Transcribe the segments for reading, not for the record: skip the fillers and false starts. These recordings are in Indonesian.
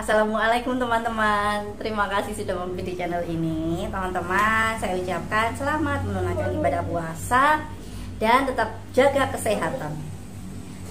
Assalamualaikum teman-teman. Terima kasih sudah mampir di channel ini. Teman-teman, saya ucapkan selamat menunaikan ibadah puasa dan tetap jaga kesehatan.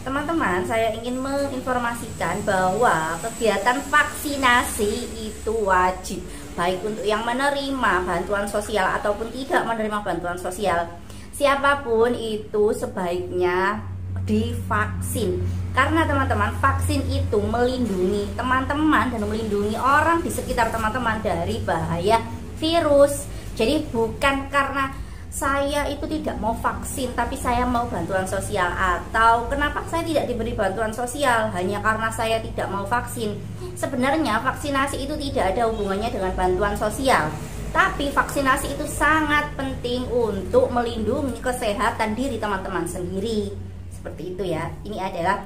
Teman-teman, saya ingin menginformasikan bahwa kegiatan vaksinasi itu wajib, baik untuk yang menerima bantuan sosial ataupun tidak menerima bantuan sosial. Siapapun itu sebaiknya divaksin, karena teman-teman, vaksin itu melindungi teman-teman dan melindungi orang di sekitar teman-teman dari bahaya virus. Jadi bukan karena saya itu tidak mau vaksin tapi saya mau bantuan sosial, atau kenapa saya tidak diberi bantuan sosial hanya karena saya tidak mau vaksin. Sebenarnya vaksinasi itu tidak ada hubungannya dengan bantuan sosial, tapi vaksinasi itu sangat penting untuk melindungi kesehatan diri teman-teman sendiri. Seperti itu ya. Ini adalah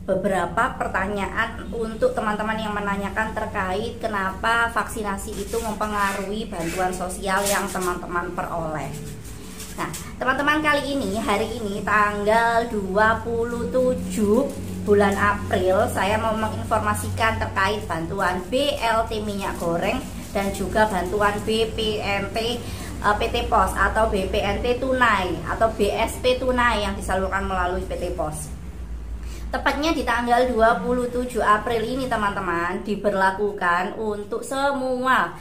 beberapa pertanyaan untuk teman-teman yang menanyakan terkait kenapa vaksinasi itu mempengaruhi bantuan sosial yang teman-teman peroleh. Nah, teman-teman, kali ini, hari ini tanggal 27 bulan April, saya mau menginformasikan terkait bantuan BLT minyak goreng dan juga bantuan BPNT PT Pos atau BPNT tunai atau BSP tunai yang disalurkan melalui PT Pos. Tepatnya di tanggal 27 April ini teman-teman, diberlakukan untuk semua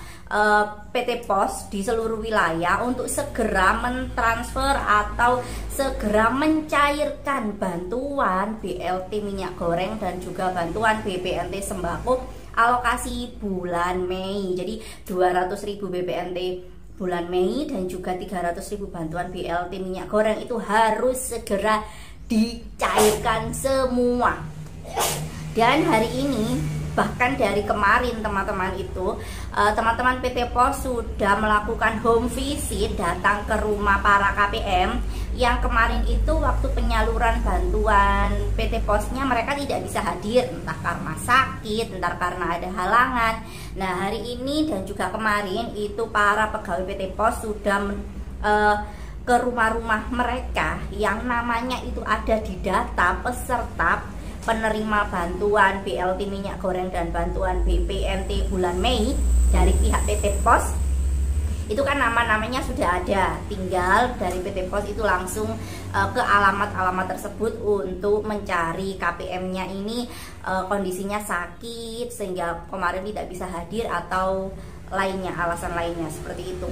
PT Pos di seluruh wilayah untuk segera mentransfer atau segera mencairkan bantuan BLT minyak goreng dan juga bantuan BPNT sembako alokasi bulan Mei. Jadi 200.000 BPNT bulan Mei dan juga 300.000 bantuan BLT minyak goreng itu harus segera dicairkan semua. Dan hari ini, bahkan dari kemarin teman-teman itu, teman-teman PT Pos sudah melakukan home visit, datang ke rumah para KPM yang kemarin itu waktu penyaluran bantuan PT Posnya mereka tidak bisa hadir, entah karena sakit, entah karena ada halangan. Nah, hari ini dan juga kemarin itu para pegawai PT Pos sudah ke rumah-rumah mereka yang namanya itu ada di data peserta penerima bantuan BLT minyak goreng dan bantuan BPNT bulan Mei dari pihak PT Pos. Itu kan nama-namanya sudah ada, tinggal dari PT Pos itu langsung ke alamat-alamat tersebut untuk mencari KPM-nya ini kondisinya sakit sehingga kemarin tidak bisa hadir atau lainnya, alasan lainnya seperti itu.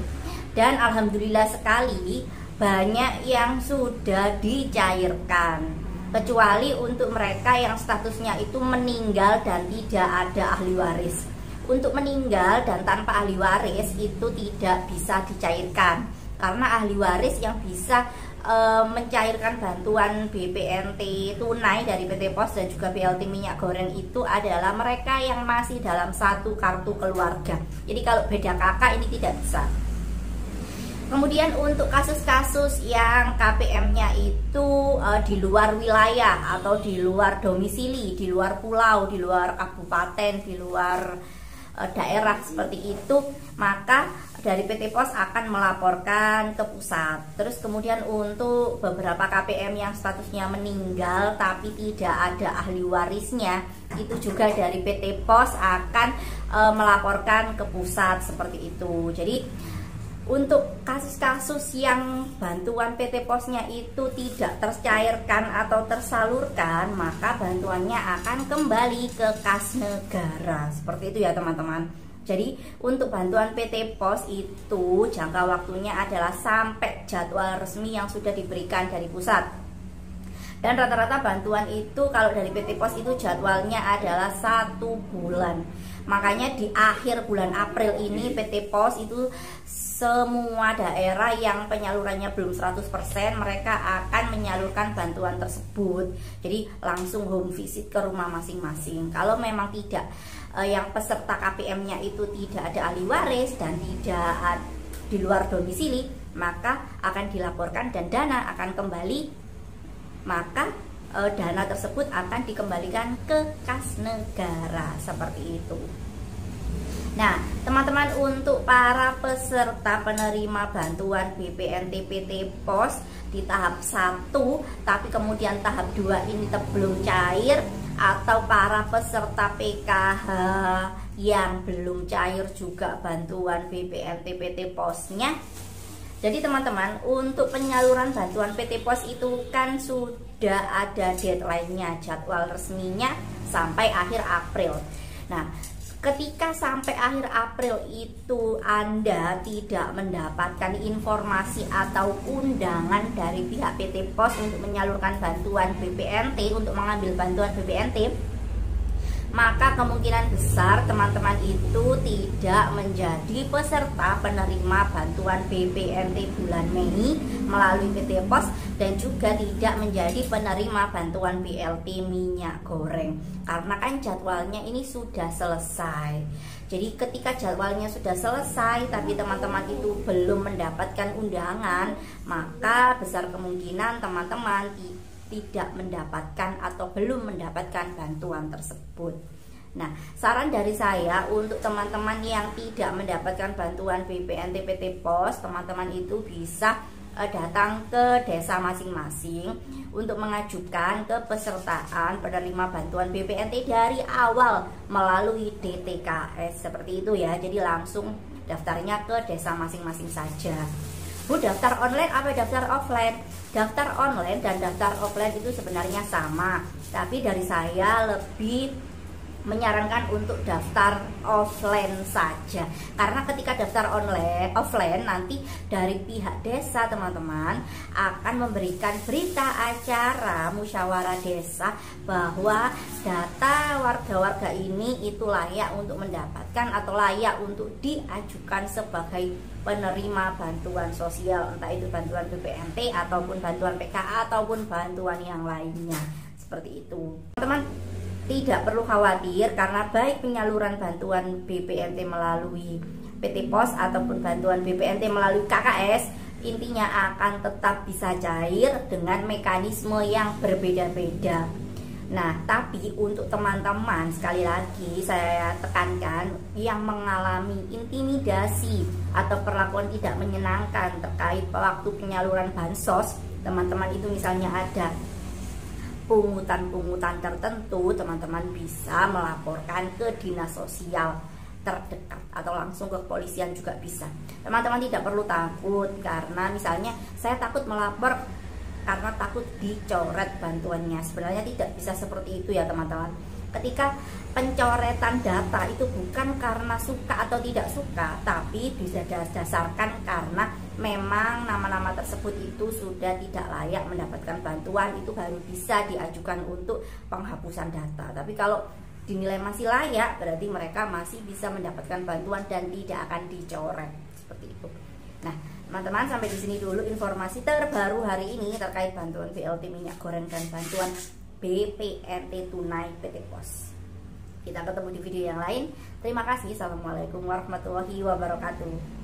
Dan alhamdulillah sekali banyak yang sudah dicairkan, kecuali untuk mereka yang statusnya itu meninggal dan tidak ada ahli waris. Untuk meninggal dan tanpa ahli waris itu tidak bisa dicairkan, karena ahli waris yang bisa mencairkan bantuan BPNT tunai dari PT Pos dan juga BLT minyak goreng itu adalah mereka yang masih dalam satu kartu keluarga. Jadi kalau beda kakak ini tidak bisa. Kemudian untuk kasus-kasus yang KPM-nya itu di luar wilayah atau di luar domisili, di luar pulau, di luar kabupaten, di luar daerah seperti itu, maka dari PT Pos akan melaporkan ke pusat. Terus kemudian untuk beberapa KPM yang statusnya meninggal tapi tidak ada ahli warisnya, itu juga dari PT Pos akan melaporkan ke pusat seperti itu. Jadi untuk kasus-kasus yang bantuan PT Posnya itu tidak tercairkan atau tersalurkan, maka bantuannya akan kembali ke kas negara. Seperti itu ya teman-teman. Jadi untuk bantuan PT Pos itu jangka waktunya adalah sampai jadwal resmi yang sudah diberikan dari pusat. Dan rata-rata bantuan itu kalau dari PT Pos itu jadwalnya adalah 1 bulan. Makanya di akhir bulan April ini PT Pos itu semua daerah yang penyalurannya belum 100% mereka akan menyalurkan bantuan tersebut. Jadi langsung home visit ke rumah masing-masing. Kalau memang tidak, yang peserta KPM-nya itu tidak ada ahli waris dan tidak di luar domisili, maka akan dilaporkan dan dana akan kembali. Maka dana tersebut akan dikembalikan ke kas negara seperti itu. Nah, teman-teman, untuk para peserta penerima bantuan BPNT PT Pos di tahap 1 tapi kemudian tahap 2 ini belum cair, atau para peserta PKH yang belum cair juga bantuan BPNT PT Posnya. Jadi teman-teman, untuk penyaluran bantuan PT Pos itu kan sudah ada deadline-nya, jadwal resminya sampai akhir April. Nah, ketika sampai akhir April itu Anda tidak mendapatkan informasi atau undangan dari pihak PT Pos untuk menyalurkan bantuan BPNT, untuk mengambil bantuan BPNT, maka kemungkinan besar teman-teman itu tidak menjadi peserta penerima bantuan BPNT bulan Mei melalui PT Pos, dan juga tidak menjadi penerima bantuan BLT minyak goreng, karena kan jadwalnya ini sudah selesai. Jadi ketika jadwalnya sudah selesai tapi teman-teman itu belum mendapatkan undangan, maka besar kemungkinan teman-teman tidak mendapatkan atau belum mendapatkan bantuan tersebut. Nah, saran dari saya untuk teman-teman yang tidak mendapatkan bantuan BPNT PT Pos, teman-teman itu bisa datang ke desa masing-masing untuk mengajukan kepesertaan penerima bantuan BPNT dari awal melalui DTKS seperti itu ya. Jadi langsung daftarnya ke desa masing-masing saja. Bu, daftar online apa daftar offline? Daftar online dan daftar offline itu sebenarnya sama, tapi dari saya lebih menyarankan untuk daftar offline saja, karena ketika daftar offline nanti dari pihak desa teman-teman akan memberikan berita acara musyawarah desa bahwa data warga-warga ini itu layak untuk mendapatkan atau layak untuk diajukan sebagai penerima bantuan sosial, entah itu bantuan BPNT ataupun bantuan PKA ataupun bantuan yang lainnya, seperti itu teman-teman. Tidak perlu khawatir, karena baik penyaluran bantuan BPNT melalui PT Pos ataupun bantuan BPNT melalui KKS, intinya akan tetap bisa cair dengan mekanisme yang berbeda-beda. Nah, tapi untuk teman-teman, sekali lagi saya tekankan, yang mengalami intimidasi atau perlakuan tidak menyenangkan terkait waktu penyaluran bansos, teman-teman itu misalnya ada pungutan-pungutan tertentu, teman-teman bisa melaporkan ke dinas sosial terdekat atau langsung ke kepolisian juga bisa. Teman-teman tidak perlu takut, karena misalnya saya takut melapor karena takut dicoret bantuannya. Sebenarnya tidak bisa seperti itu ya teman-teman. Ketika pencoretan data itu bukan karena suka atau tidak suka, tapi bisa didasarkan karena memang nama-nama tersebut itu sudah tidak layak mendapatkan bantuan, itu baru bisa diajukan untuk penghapusan data. Tapi kalau dinilai masih layak, berarti mereka masih bisa mendapatkan bantuan dan tidak akan dicoret, seperti itu. Nah, teman-teman, sampai di sini dulu informasi terbaru hari ini terkait bantuan BLT minyak goreng dan bantuan BPNT tunai PT Pos. Kita ketemu di video yang lain. Terima kasih. Assalamualaikum warahmatullahi wabarakatuh.